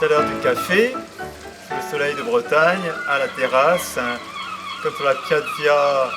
à l'heure du café, sous le soleil de Bretagne, à la terrasse, comme sur la Piazza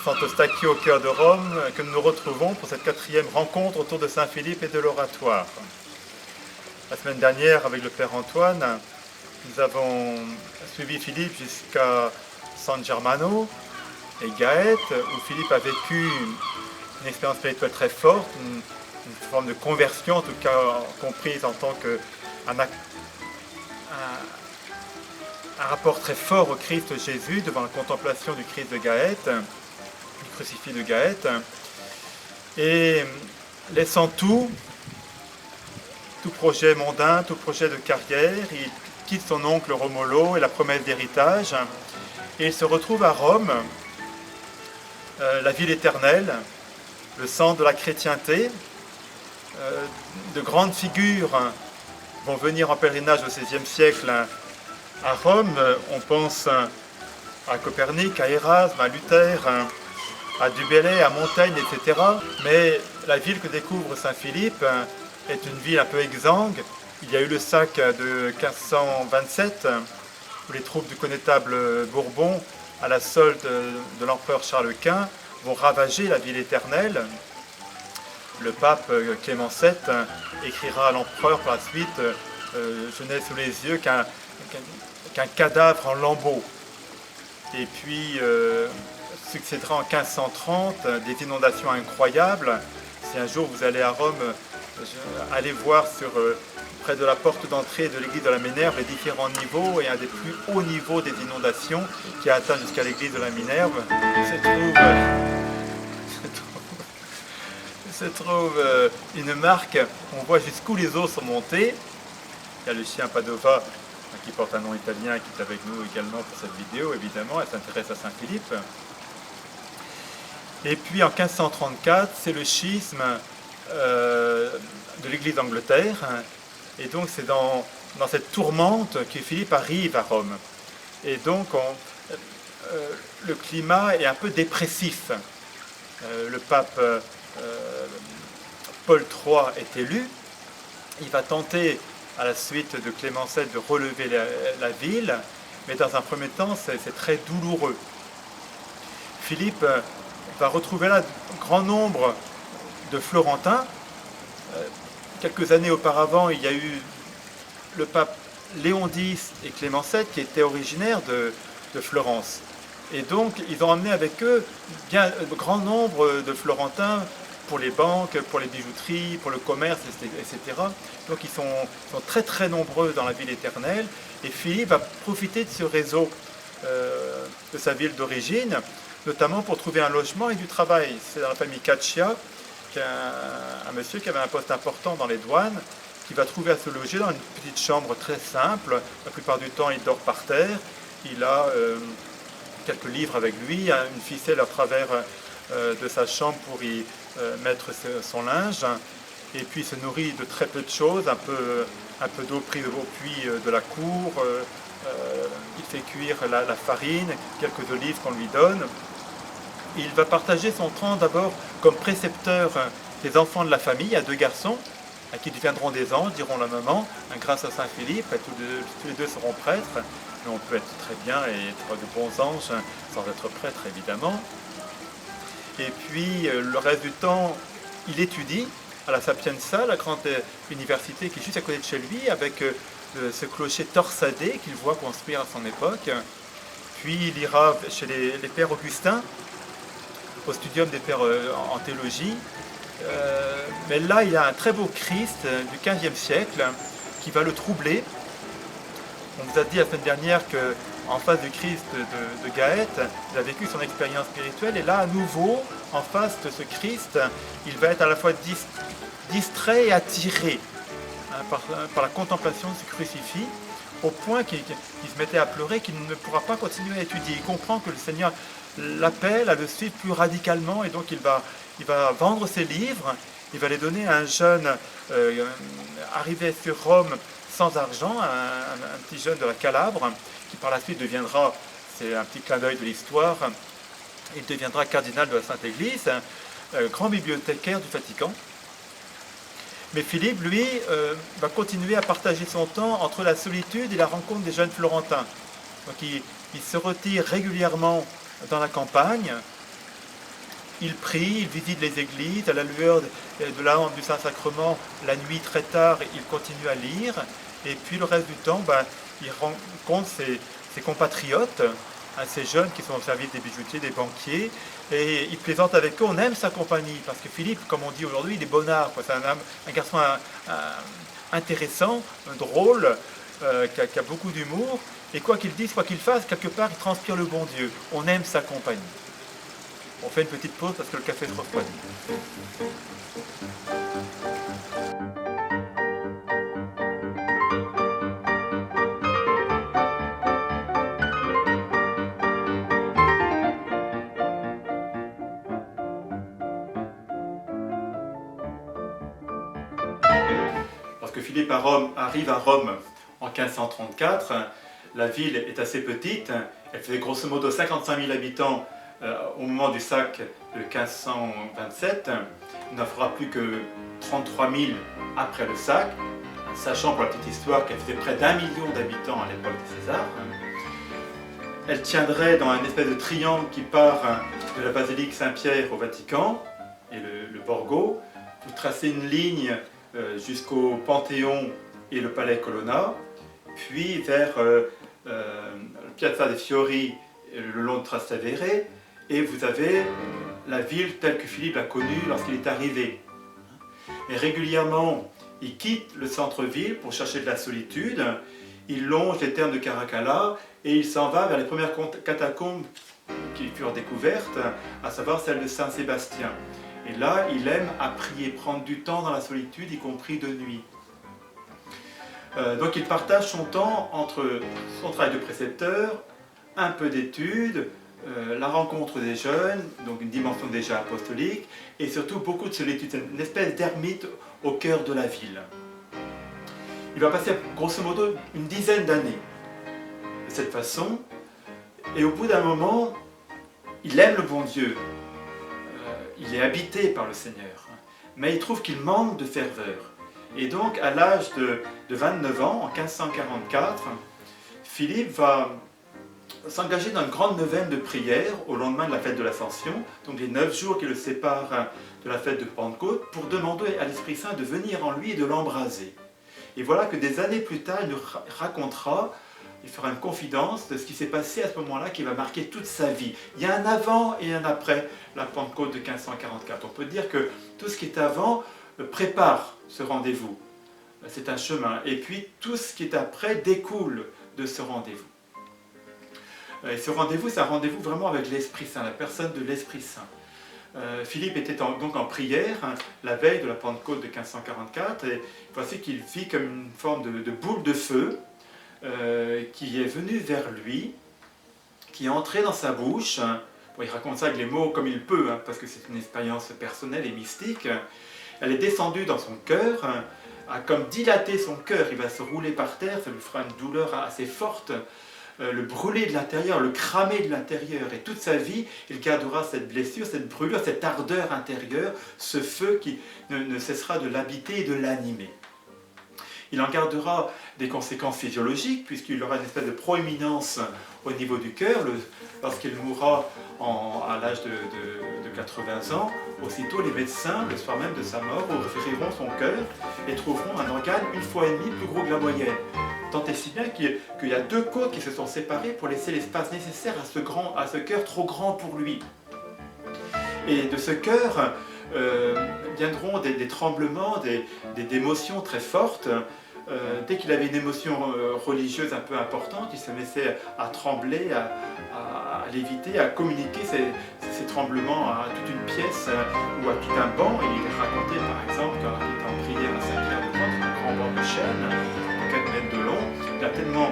Sant'Eustachio au cœur de Rome, que nous nous retrouvons pour cette 4e rencontre autour de Saint-Philippe et de l'oratoire. La semaine dernière, avec le Père Antoine, nous avons suivi Philippe jusqu'à San Germano et Gaète, où Philippe a vécu une expérience spirituelle très forte, une forme de conversion, en tout cas comprise en tant qu'un rapport très fort au Christ Jésus devant la contemplation du Christ de Gaète, du crucifix de Gaète. Et laissant tout projet mondain, tout projet de carrière, il quitte son oncle Romolo et la promesse d'héritage, et il se retrouve à Rome, la ville éternelle, le centre de la chrétienté. De grandes figures vont venir en pèlerinage au XVIe siècle à Rome. On pense à Copernic, à Érasme, à Luther, à Du Bellay, à Montaigne, etc. Mais la ville que découvre Saint-Philippe est une ville un peu exsangue. Il y a eu le sac de 1527, où les troupes du connétable Bourbon, à la solde de l'empereur Charles Quint, vont ravager la ville éternelle. Le pape Clément VII écrira à l'empereur par la suite « Je n'ai sous les yeux qu'un cadavre en lambeaux ». Et puis succédera en 1530 des inondations incroyables. Si un jour vous allez à Rome, allez voir près de la porte d'entrée de l'église de la Minerve les différents niveaux, et un des plus hauts niveaux des inondations qui a atteint jusqu'à l'église de la Minerve se trouve une marque. On voit jusqu'où les eaux sont montées. Il y a le chien Padova qui porte un nom italien qui est avec nous également pour cette vidéo, évidemment. Elle s'intéresse à Saint-Philippe. Et puis en 1534, c'est le schisme de l'église d'Angleterre. Et donc c'est dans cette tourmente que Philippe arrive à Rome. Et donc le climat est un peu dépressif. Le pape Paul III est élu. Il va tenter, à la suite de Clément VII, de relever la ville, mais dans un premier temps, c'est très douloureux. Philippe va retrouver là un grand nombre de Florentins. Quelques années auparavant, il y a eu le pape Léon X et Clément VII qui étaient originaires de Florence. Et donc, ils ont amené avec eux un grand nombre de Florentins pour les banques, pour les bijouteries, pour le commerce, etc. Donc, ils sont très très nombreux dans la ville éternelle. Et Philippe va profiter de ce réseau de sa ville d'origine, notamment pour trouver un logement et du travail. C'est dans la famille Caccia, un monsieur qui avait un poste important dans les douanes, qui va trouver à se loger dans une petite chambre très simple. La plupart du temps, il dort par terre. Il a quelques livres avec lui, une ficelle à travers de sa chambre pour y mettre son linge, et puis il se nourrit de très peu de choses, un peu d'eau prise au puits de la cour, il fait cuire la farine, quelques olives qu'on lui donne. Il va partager son temps d'abord comme précepteur des enfants de la famille. Il y a 2 garçons qui deviendront des anges, diront la maman, grâce à Saint-Philippe. Tous les 2 seront prêtres. Mais on peut être très bien et être de bons anges sans être prêtre, évidemment. Et puis, le reste du temps, il étudie à la Sapienza, la grande université qui est juste à côté de chez lui, avec ce clocher torsadé qu'il voit construire à son époque. Puis, il ira chez les pères Augustins, au studium des pères en théologie. Mais là, il y a un très beau Christ du XVe siècle qui va le troubler. On vous a dit la semaine dernière qu'en face du Christ de Gaète, il a vécu son expérience spirituelle, et là, à nouveau, en face de ce Christ, il va être à la fois distrait et attiré par la contemplation de ce crucifix, au point qu'il se mettait à pleurer, qu'il ne pourra pas continuer à étudier. Il comprend que le Seigneur l'appelle à le suivre plus radicalement, et donc il va vendre ses livres, il va les donner à un jeune arrivé sur Rome sans argent, un petit jeune de la Calabre, qui par la suite deviendra, c'est un petit clin d'œil de l'histoire, il deviendra cardinal de la Sainte Église, grand bibliothécaire du Vatican. Mais Philippe, lui, va continuer à partager son temps entre la solitude et la rencontre des jeunes Florentins. Donc il se retire régulièrement dans la campagne, il prie, il visite les églises, à la lueur de la lampe du Saint-Sacrement, la nuit très tard, il continue à lire, et puis le reste du temps, il rencontre ses compatriotes, hein, ces jeunes qui sont au service des bijoutiers, des banquiers, et il plaisante avec eux, on aime sa compagnie, parce que Philippe, comme on dit aujourd'hui, il est bonnard, c'est un garçon intéressant, drôle, qui a beaucoup d'humour, et quoi qu'il dise, quoi qu'il fasse, quelque part, il transpire le bon Dieu, on aime sa compagnie. On fait une petite pause parce que le café se refroidit. Lorsque Philippe arrive à Rome en 1534, la ville est assez petite, elle faisait grosso modo 55 000 habitants au moment du sac de 1527, il n'en fera plus que 33 000 après le sac, sachant pour la petite histoire qu'elle faisait près d'1 million d'habitants à l'époque de César. Elle tiendrait dans un espèce de triangle qui part de la basilique Saint-Pierre au Vatican et le Borgo. Vous tracez une ligne jusqu'au Panthéon et le Palais Colonna, puis vers Piazza dei Fiori le long de Trastevere, et vous avez la ville telle que Philippe l'a connue lorsqu'il est arrivé. Et régulièrement, il quitte le centre-ville pour chercher de la solitude, il longe les thermes de Caracalla et il s'en va vers les premières catacombes qui furent découvertes, à savoir celle de Saint-Sébastien. Et là, il aime à prier, prendre du temps dans la solitude, y compris de nuit. Donc il partage son temps entre son travail de précepteur, un peu d'études, la rencontre des jeunes, donc une dimension déjà apostolique, et surtout beaucoup de solitude, une espèce d'ermite au cœur de la ville. Il va passer grosso modo une dizaine d'années de cette façon, et au bout d'un moment, il aime le bon Dieu, il est habité par le Seigneur, mais il trouve qu'il manque de ferveur. Et donc, à l'âge de 29 ans, en 1544, Philippe va s'engager dans une grande neuvaine de prière au lendemain de la fête de l'Ascension, donc les 9 jours qui le séparent de la fête de Pentecôte, pour demander à l'Esprit Saint de venir en lui et de l'embraser. Et voilà que des années plus tard, il nous racontera, il fera une confidence de ce qui s'est passé à ce moment-là qui va marquer toute sa vie. Il y a un avant et un après la Pentecôte de 1544. On peut dire que tout ce qui est avant prépare ce rendez-vous. C'est un chemin. Et puis tout ce qui est après découle de ce rendez-vous. Et ce rendez-vous, c'est un rendez-vous vraiment avec l'Esprit Saint, la personne de l'Esprit Saint. Philippe était donc en prière la veille de la Pentecôte de 1544, et voici qu'il vit comme une forme de boule de feu qui est venue vers lui, qui est entrée dans sa bouche. Bon, il raconte ça avec les mots comme il peut, parce que c'est une expérience personnelle et mystique. Elle est descendue dans son cœur, a comme dilaté son cœur, il va se rouler par terre, ça lui fera une douleur assez forte, le brûler de l'intérieur, le cramer de l'intérieur, et toute sa vie, il gardera cette blessure, cette brûlure, cette ardeur intérieure, ce feu qui ne cessera de l'habiter et de l'animer. Il en gardera des conséquences physiologiques, puisqu'il aura une espèce de proéminence au niveau du cœur. Lorsqu'il mourra à l'âge de 80 ans, aussitôt les médecins, le soir même de sa mort, ouvriront son cœur et trouveront un organe 1,5 fois plus gros que la moyenne. Tant et si bien qu'il y a 2 côtes qui se sont séparées pour laisser l'espace nécessaire à ce cœur trop grand pour lui. Et de ce cœur viendront des tremblements, des émotions très fortes. Dès qu'il avait une émotion religieuse un peu importante, il se mettait à trembler, à léviter, à communiquer ces tremblements à toute une pièce ou à tout un banc. Et il racontait par exemple quand il était en prière à Saint-Pierre-de-Croix, un grand banc de chêne, de 4 mètres de long, il a tellement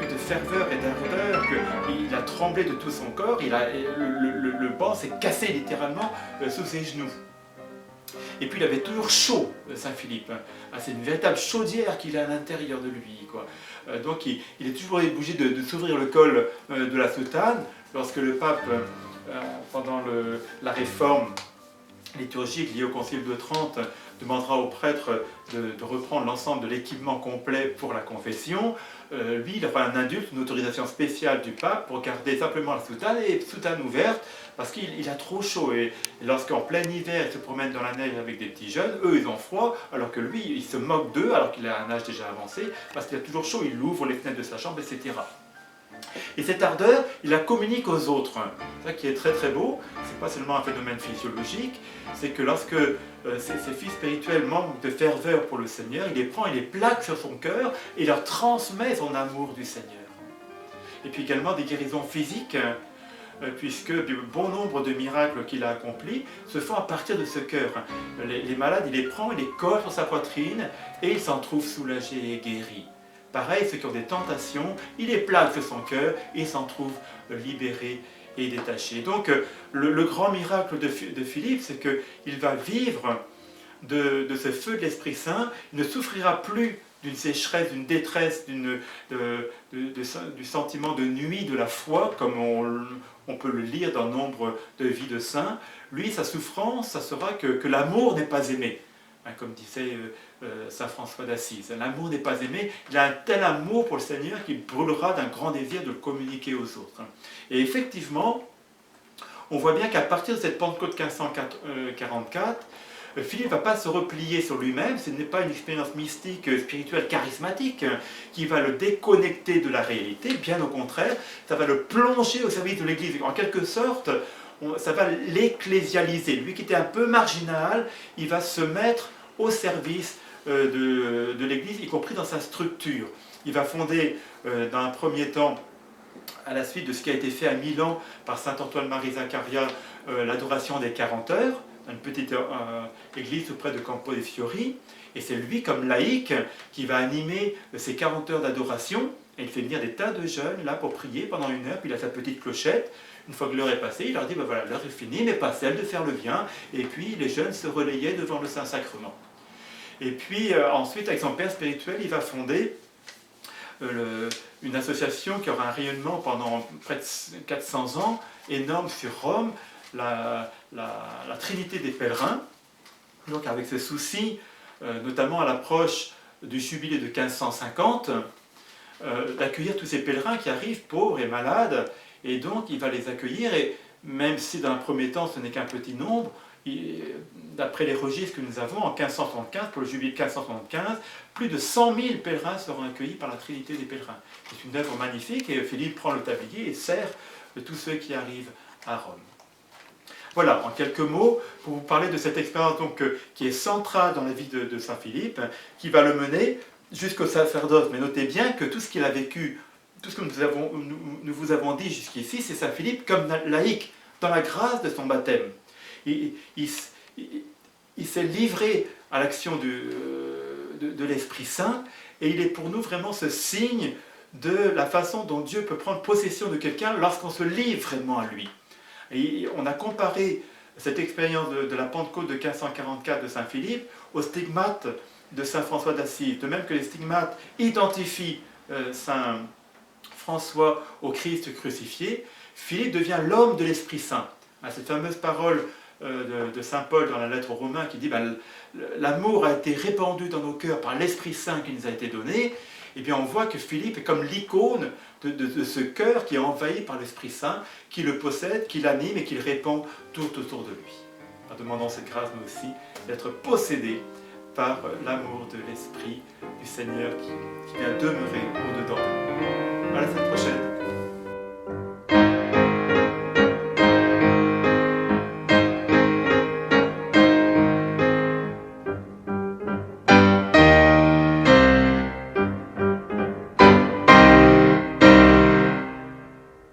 eu de ferveur et d'ardeur qu'il a tremblé de tout son corps, le banc s'est cassé littéralement sous ses genoux. Et puis il avait toujours chaud, Saint-Philippe. C'est une véritable chaudière qu'il a à l'intérieur de lui, quoi. Donc il est toujours obligé de s'ouvrir le col de la soutane. Lorsque le pape, pendant la réforme liturgique liée au Concile de Trente, demandera au prêtre de reprendre l'ensemble de l'équipement complet pour la confession. Lui, il aura un adulte, une autorisation spéciale du pape pour garder simplement la soutane et soutane ouverte parce qu'il a trop chaud. Et lorsqu'en plein hiver, il se promène dans la neige avec des petits jeunes, eux, ils ont froid, alors que lui, il se moque d'eux, alors qu'il a un âge déjà avancé, parce qu'il a toujours chaud, il ouvre les fenêtres de sa chambre, etc. Et cette ardeur, il la communique aux autres. C'est ça qui est très très beau. C'est pas seulement un phénomène physiologique, c'est que lorsque ses fils spirituels manquent de ferveur pour le Seigneur, il les prend, il les plaque sur son cœur et leur transmet son amour du Seigneur. Et puis également des guérisons physiques, puisque bon nombre de miracles qu'il a accomplis se font à partir de ce cœur. Les malades, il les prend, il les colle sur sa poitrine et il s'en trouve soulagé et guéri. Pareil, ceux qui ont des tentations, il les plaque sur son cœur et s'en trouve libéré et détaché. Donc le grand miracle de Philippe, c'est qu'il va vivre de ce feu de l'Esprit Saint, il ne souffrira plus d'une sécheresse, d'une détresse, du sentiment de nuit de la foi, comme on peut le lire dans nombre de vies de saints. Lui, sa souffrance, ça sera que l'amour n'est pas aimé. Comme disait saint François d'Assise, l'amour n'est pas aimé, il a un tel amour pour le Seigneur qu'il brûlera d'un grand désir de le communiquer aux autres. Et effectivement, on voit bien qu'à partir de cette Pentecôte 1544, Philippe ne va pas se replier sur lui-même, ce n'est pas une expérience mystique, spirituelle, charismatique qui va le déconnecter de la réalité, bien au contraire, ça va le plonger au service de l'Église. En quelque sorte, ça va l'ecclésialiser. Lui qui était un peu marginal, il va se mettre au service de l'Église, y compris dans sa structure. Il va fonder, dans un premier temps, à la suite de ce qui a été fait à Milan par saint Antoine-Marie Zaccaria, l'adoration des 40 heures, une petite église auprès de Campo dei Fiori, et c'est lui, comme laïc, qui va animer ces 40 heures d'adoration, et il fait venir des tas de jeunes là pour prier pendant 1 heure, puis il a sa petite clochette. Une fois que l'heure est passée, il leur dit, ben voilà, l'heure est finie, mais pas celle de faire le bien, et puis les jeunes se relayaient devant le Saint-Sacrement. Et puis ensuite, avec son père spirituel, il va fonder une association qui aura un rayonnement pendant près de 400 ans, énorme sur Rome, la Trinité des pèlerins, donc avec ce souci, notamment à l'approche du jubilé de 1550, d'accueillir tous ces pèlerins qui arrivent pauvres et malades, et donc il va les accueillir, et même si dans un premier temps ce n'est qu'un petit nombre, d'après les registres que nous avons, en 1575, pour le jubilé de 1575, plus de 100 000 pèlerins seront accueillis par la Trinité des pèlerins. C'est une œuvre magnifique, et Philippe prend le tablier et sert tous ceux qui arrivent à Rome. Voilà, en quelques mots, pour vous parler de cette expérience donc, qui est centrale dans la vie de saint Philippe, qui va le mener jusqu'au sacerdoce. Mais notez bien que tout ce qu'il a vécu, tout ce que nous vous avons dit jusqu'ici, c'est saint Philippe comme laïc, dans la grâce de son baptême. Il s'est livré à l'action de l'Esprit Saint, et il est pour nous vraiment ce signe de la façon dont Dieu peut prendre possession de quelqu'un lorsqu'on se livre vraiment à lui. Et on a comparé cette expérience de la Pentecôte de 1544 de saint Philippe aux stigmates de saint François d'Assise, de même que les stigmates identifient saint François au Christ crucifié. Philippe devient l'homme de l'Esprit Saint. Cette fameuse parole de saint Paul dans la lettre aux Romains qui dit l'amour a été répandu dans nos cœurs par l'Esprit Saint qui nous a été donné. Eh bien on voit que Philippe est comme l'icône de ce cœur qui est envahi par l'Esprit Saint, qui le possède, qui l'anime et qui le répand tout autour de lui. En demandant cette grâce, nous aussi, d'être possédés par l'amour de l'Esprit du Seigneur qui vient demeurer au-dedans de nous.